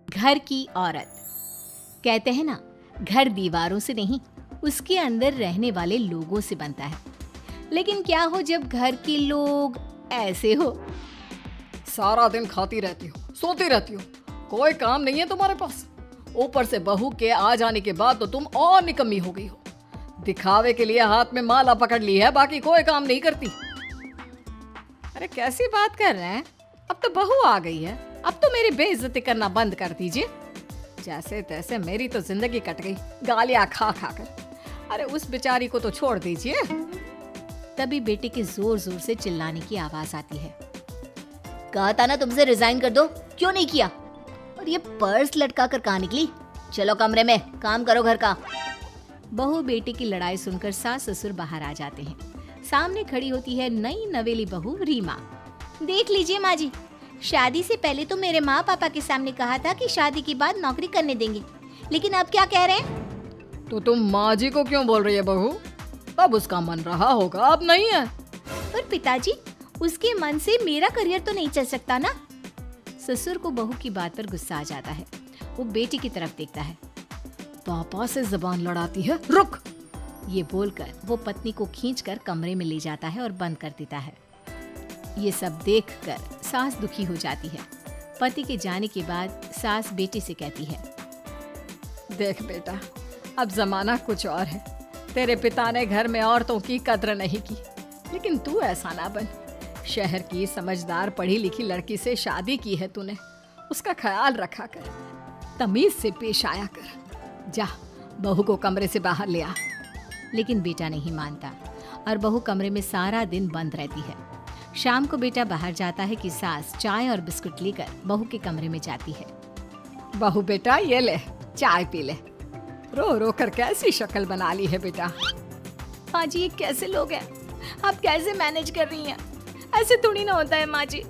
घर की औरत। कहते हैं ना, घर दीवारों से नहीं, उसके अंदर रहने वाले लोगों से बनता है। लेकिन क्या हो जब घर के लोग ऐसे हो? सारा दिन खाती रहती हो, सोती रहती हो, कोई काम नहीं है तुम्हारे पास। ऊपर से बहू के आ जाने के बाद तो तुम और निकम्मी हो गई हो। दिखावे के लिए हाथ में माला पकड़ ली है, बाकी कोई काम नहीं करती। अरे कैसी बात कर रहे हैं? अब तो बहू आ गई है, अब तो मेरी बेइज्जती करना बंद कर दीजिए। जैसे तैसे मेरी तो जिंदगी कट गई गालियां खा खा कर। अरे उस बेचारी को तो छोड़ दीजिए। तभी बेटे के जोर जोर से चिल्लाने की आवाज आती है। कहा था ना तुमसे रिजाइन कर दो, क्यों नहीं किया? और ये पर्स लटका कर कहाँ निकली? चलो कमरे में, काम करो घर का। बहू बेटे की लड़ाई सुनकर सास ससुर बाहर आ जाते हैं। सामने खड़ी होती है नई नवेली बहू रीमा। देख लीजिए माँ जी, शादी से पहले तो मेरे माँ पापा के सामने कहा था कि शादी के बाद नौकरी करने देंगे, लेकिन अब क्या कह रहे हैं? तो तुम माँ जी को क्यों बोल रही है बहू? अब उसका मन रहा होगा, अब नहीं है। पर पिताजी, उसके मन से मेरा करियर तो नहीं चल सकता ना। ससुर को बहू की बात पर गुस्सा आ जाता है। वो बेटी की तरफ देखता है। पापा से जबान लड़ाती है, रुक। ये बोलकर वो पत्नी को खींचकर कमरे में ले जाता है और बंद कर देता है। ये सब देखकर सास दुखी हो जाती है। पति के जाने के बाद सास बेटी से कहती है, देख बेटा, अब जमाना कुछ और है। तेरे पिता ने घर में औरतों की कद्र नहीं की, लेकिन तू ऐसा ना बन। शहर की समझदार पढ़ी लिखी लड़की से शादी की है तूने, उसका ख्याल रखा कर, तमीज से पेश आया कर। जा, बहू को कमरे से बाहर ले आ। लेकिन बेटा नहीं मानता और बहू कमरे में सारा दिन बंद रहती है। शाम को बेटा बाहर जाता है कि सास चाय और बिस्कुट लेकर बहू के कमरे में जाती है। बहू बेटा ये ले, चाय पी ले। रो रो कर कैसी शक्ल बना ली है बेटा। माँ जी, ये कैसे लोग हैं? आप कैसे मैनेज कर रही हैं? ऐसे थोड़ी ना होता है माँ जी।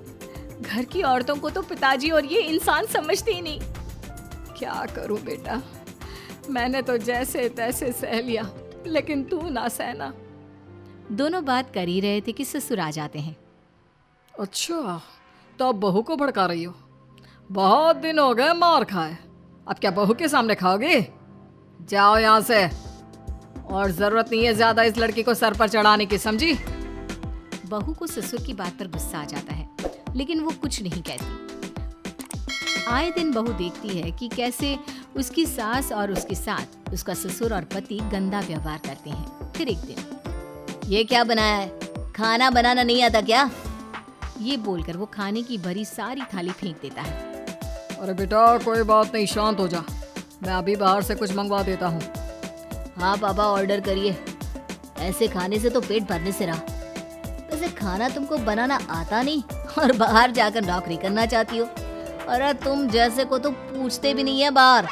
घर की औरतों को तो पिताजी और ये इंसान समझते ही नहीं। क्या करूं बेटा, मैंने तो जैसे तैसे सह लिया, लेकिन तू ना सहना। दोनों बात कर ही रहे थे कि ससुर आ जाते हैं। अच्छा, तो अब बहू को भड़का रही हो? बहुत दिन हो गए मार खाए, अब क्या बहू के सामने खाओगे? जाओ यहाँ से, और जरूरत नहीं है ज्यादा इस लड़की को सर पर चढ़ाने की, समझी? बहू को ससुर की बात पर गुस्सा आ जाता है, लेकिन वो कुछ नहीं कहती। आए दिन बहू देखती है कि कैसे उसकी सास और उसके साथ उसका ससुर और पति गंदा व्यवहार करते हैं। फिर एक दिन, ये क्या बनाया है? खाना बनाना नहीं आता क्या? ये बोलकर वो खाने की भरी सारी थाली फेंक देता है। अरे बेटा कोई बात नहीं, शांत हो जा, मैं अभी बाहर से कुछ मंगवा देता हूँ। हाँ पापा, ऑर्डर करिए। ऐसे खाने से तो पेट भरने से रहा। वैसे खाना तुमको बनाना आता नहीं और बाहर जाकर नौकरी करना चाहती हो। अरे तुम जैसे को तो पूछते भी नहीं है बाहर।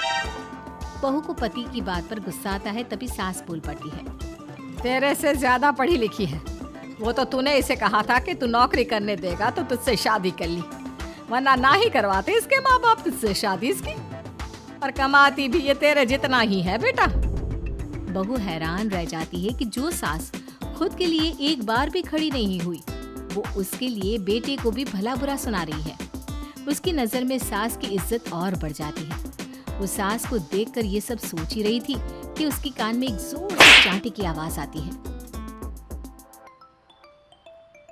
बहू को पति की बात पर गुस्सा आता है, तभी सास बोल पड़ती है। तेरे से ज्यादा पढ़ी लिखी है वो, तो तूने इसे कहा था कि तू नौकरी करने देगा तो तुझसे शादी कर ली, वरना ना ही करवाते इसके माँ बाप तुझसे शादी इसकी। और कमाती भी ये तेरे जितना ही है बेटा। बहू हैरान रह जाती है कि जो सास खुद के लिए एक बार भी खड़ी नहीं हुई, वो उसके लिए बेटे को भी भला बुरा सुना रही है। उसकी नजर में सास की इज्जत और बढ़ जाती है। वो सास को देखकर ये सब सोच ही रही थी कि उसके कान में एक जोर से चांटे की आवाज आती है।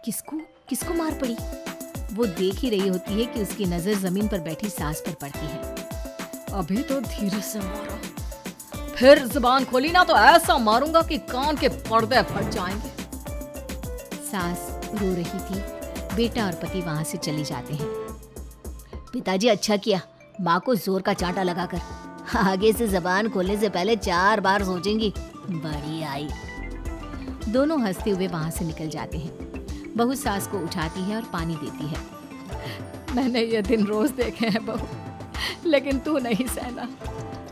किसको किसको मार पड़ी? वो देख ही रही होती है कि उसकी नजर जमीन पर बैठी सास पर पड़ती है। अभी तो धीरे से मारा, फिर जुबान खोली ना तो ऐसा मारूंगा कि कान के पर्दे फट जाएंगे। सास रो रही थी। बेटा और पति वहां से चले जाते हैं। पिताजी अच्छा किया माँ को जोर का चांटा लगाकर, आगे से जबान खोलने से पहले 4 बार सोचेंगी। बड़ी आई। दोनों हंसते हुए वहां से निकल जाते हैं। बहू सास को उठाती है और पानी देती है। मैंने ये दिन रोज देखे हैं बहू, लेकिन तू नहीं सहना।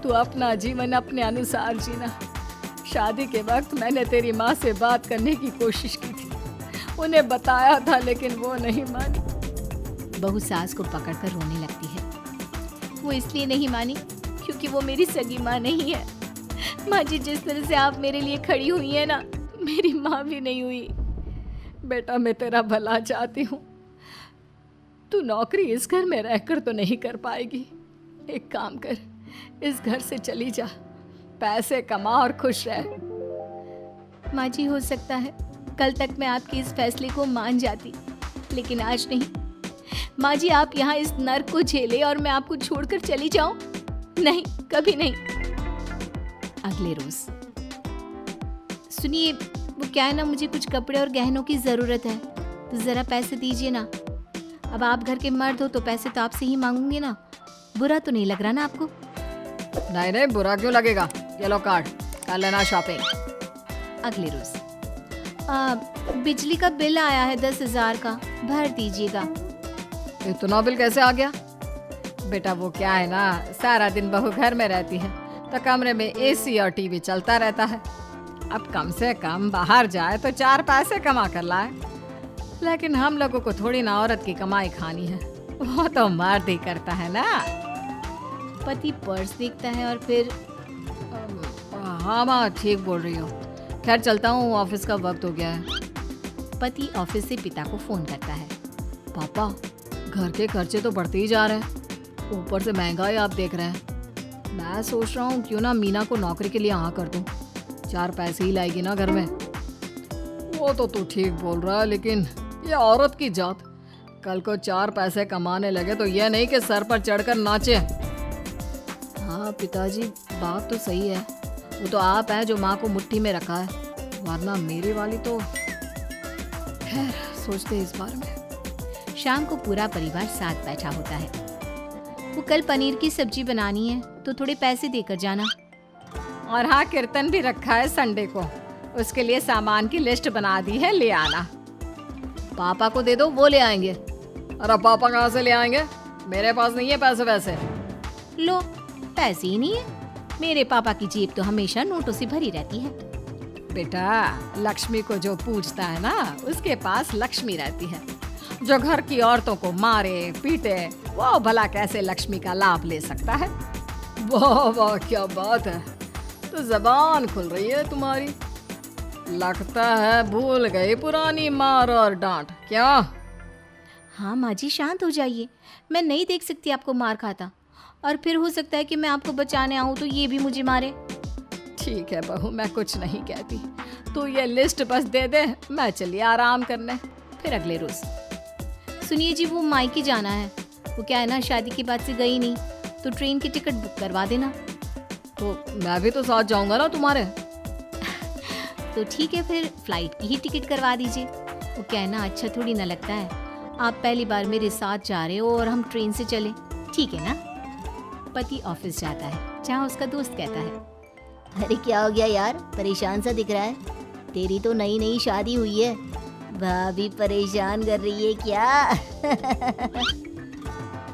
तू अपना जीवन अपने अनुसार जीना। शादी के वक्त मैंने तेरी माँ से बात करने की कोशिश की थी, उन्हें बताया था, लेकिन वो नहीं मानी। बहू सास को पकड़कर रोने लगती है। वो इसलिए नहीं मानी क्योंकि वो मेरी सगी माँ नहीं है। माँ जी, जिस तरह से आप मेरे लिए खड़ी हुई है ना, मेरी माँ भी नहीं हुई। बेटा मैं तेरा भला चाहती हूँ, तू नौकरी इस घर में रहकर तो नहीं कर पाएगी, एक काम कर, इस घर से चली जा, पैसे कमा और खुश रह। माँ जी, हो सकता है कल तक मैं आपके इस फैसले को मान जाती, लेकिन आज नहीं। माँ जी, आप यहाँ इस नर्क को झेले और मैं आपको छोड़कर चली जाऊं? नहीं, कभी नहीं। अगले रोज, सुनिए, वो क्या है ना, मुझे कुछ कपड़े और गहनों की जरूरत है, तो जरा पैसे दीजिए ना। अब आप घर के मर्द हो तो पैसे तो आपसे ही मांगूंगी ना। बुरा तो नहीं लग रहा ना आपको? नहीं नहीं, बुरा क्यों लगेगा, ये लो कार्ड, कर लेना शॉपिंग। अगले रोज, बिजली का बिल आया है 10,000 का, भर दीजिएगा। इतना बिल कैसे आ गया? बेटा वो क्या है ना, सारा दिन बहू घर में रहती है तो कमरे में एसी और टीवी चलता रहता है। अब कम से कम बाहर जाए तो 4 पैसे कमा कर लाए, लेकिन हम लोगों को थोड़ी ना औरत की कमाई खानी है, वो तो मर्द ही करता है ना। पति पर्स देखता है और फिर हाँ माँ, ठीक बोल रही हो, खैर चलता हूँ, ऑफिस का वक्त हो गया है। पति ऑफिस से पिता को फोन करता है। पापा, घर के खर्चे तो बढ़ते ही जा रहे हैं, ऊपर से महंगाई आप देख रहे हैं। मैं सोच रहा हूँ क्यों ना मीना को नौकरी के लिए हाँ कर दूँ, 4 पैसे ही लाएगी ना घर में। वो तो तू ठीक बोल रहा है, लेकिन ये औरत की जात, कल को 4 पैसे कमाने लगे तो यह नहीं कि सर पर चढ़कर नाचे। हाँ पिताजी, बात तो सही है, वो तो आप हैं जो माँ को मुट्ठी में रखा है, वरना मेरी वाली तो। खैर, सोचते इस बारे में। शाम को पूरा परिवार साथ बैठा होता है। वो कल पनीर की सब्जी बनानी है तो थोड़े पैसे देकर जाना। और हाँ, कीर्तन भी रखा है संडे को, उसके लिए सामान की लिस्ट बना दी है, ले आना। पापा को दे दो, वो ले आएंगे। अरे पापा कहाँ से ले आएंगे, मेरे पास नहीं है पैसे वैसे। लो, पैसे ही नहीं है? मेरे पापा की जेब तो हमेशा नोटों से भरी रहती है। बेटा, लक्ष्मी को जो पूजता है ना, उसके पास लक्ष्मी रहती है। जो घर की औरतों को मारे पीटे, वो भला कैसे लक्ष्मी का लाभ ले सकता है? वाह वाह, क्या बात है, तो जबान खुल रही है तुम्हारी। लगता है भूल गई पुरानी मार और डांट, क्या? हाँ माँ जी, शांत हो जाइए, मैं नहीं देख सकती आपको मार खाता, और फिर हो सकता है कि मैं आपको बचाने आऊँ तो ये भी मुझे मारे। ठीक है बहू, मैं कुछ नहीं कहती, तू ये लिस्ट बस दे दे, मैं चलिए आराम करने। फिर अगले रोज, सुनिए जी, वो मायके जाना है, वो क्या है ना, शादी के बाद से गई नहीं, तो ट्रेन की टिकट बुक करवा देना। तो मैं भी तो साथ जाऊंगा ना तुम्हारे। तो ठीक है, फिर फ्लाइट की ही टिकट करवा दीजिए। वो क्या है ना, अच्छा थोड़ी ना लगता है, आप पहली बार मेरे साथ जा रहे हो और हम ट्रेन से चले, ठीक है ना? पति ऑफिस जाता है, जहाँ उसका दोस्त कहता है, अरे क्या हो गया यार, परेशान सा दिख रहा है, तेरी तो नई नई शादी हुई है, भाभी परेशान कर रही है क्या?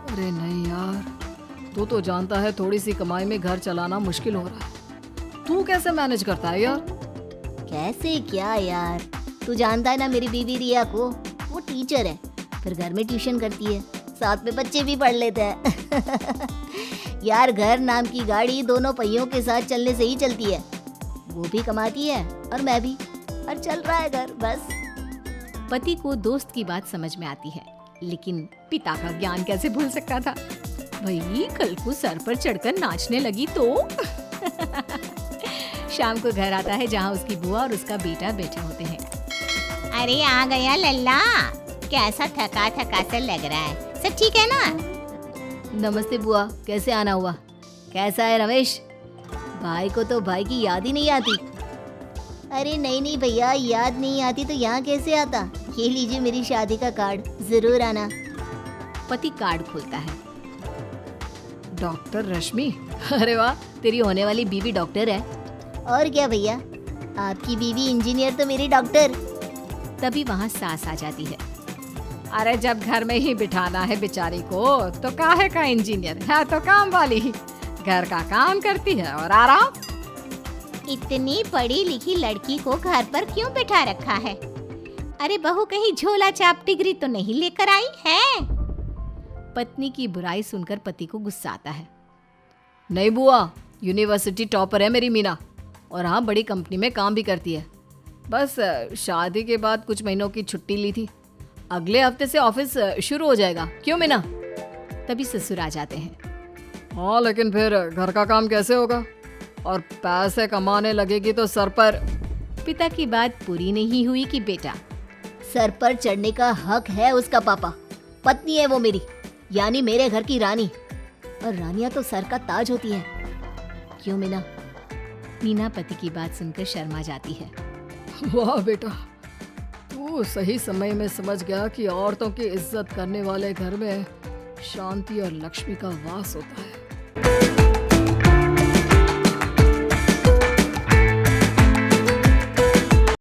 अरे नहीं यार, तू तो जानता है थोड़ी सी कमाई में घर चलाना मुश्किल हो रहा है, तू कैसे मैनेज करता है यार? कैसे क्या यार, तू जानता है ना मेरी बीवी रिया को, वो टीचर है, फिर घर में ट्यूशन करती है, साथ में बच्चे भी पढ़ लेते हैं। यार, घर नाम की गाड़ी दोनों पहियों के साथ चलने से ही चलती है, वो भी कमाती है और मैं भी, और चल रहा है घर बस। पति को दोस्त की बात समझ में आती है, लेकिन पिता का ज्ञान कैसे भूल सकता था? भाई, कल को सर पर चढ़कर नाचने लगी तो। शाम को घर आता है, जहाँ उसकी बुआ और उसका बेटा बैठे होते हैं। अरे आ गया लल्ला, कैसा थका थका सा लग रहा है, सब ठीक है ना? नमस्ते बुआ, कैसे आना हुआ? कैसा है रमेश? भाई को तो भाई की याद ही नहीं आती। अरे नहीं नहीं भैया, याद नहीं आती तो यहाँ कैसे आता? ये लीजिए मेरी शादी का कार्ड, जरूर आना। पति कार्ड खोलता है। डॉक्टर रश्मि, अरे वाह, तेरी होने वाली बीवी डॉक्टर है। और क्या भैया, आपकी बीवी इंजीनियर तो मेरी डॉक्टर। तभी वहाँ सास आ जाती है। अरे जब घर में ही बिठाना है बेचारी को, तो काहे का इंजीनियर है, तो काम वाली ही, घर का काम करती है और आराम। इतनी पढ़ी लिखी लड़की को घर पर क्यों बिठा रखा है? अरे बहू कहीं झोला छाप डिग्री तो नहीं लेकर आई है? पत्नी की बुराई सुनकर पति को गुस्सा आता है। नहीं बुआ, यूनिवर्सिटी टॉपर है मेरी मीना, और हाँ, बड़ी कंपनी में काम भी करती है। बस शादी के बाद कुछ महीनों की छुट्टी ली थी, अगले हफ्ते से ऑफिस शुरू हो जाएगा। क्यों मीना? तभी ससुर आ जाते हैं। हाँ, लेकिन फिर घर का काम कैसे होगा? और पैसे कमाने लगेगी तो सर पर। पिता की बात पूरी नहीं हुई कि बेटा, सर पर चढ़ने का हक है उसका पापा। पत्नी है वो मेरी, यानी मेरे घर की रानी, और रानियां तो सर का ताज होती है। क्यों मीना? मीना पति की बात सुनकर शर्मा जाती है। वाह बेटा, तू सही समय में समझ गया कि औरतों की इज्जत करने वाले घर में शांति और लक्ष्मी का वास होता है।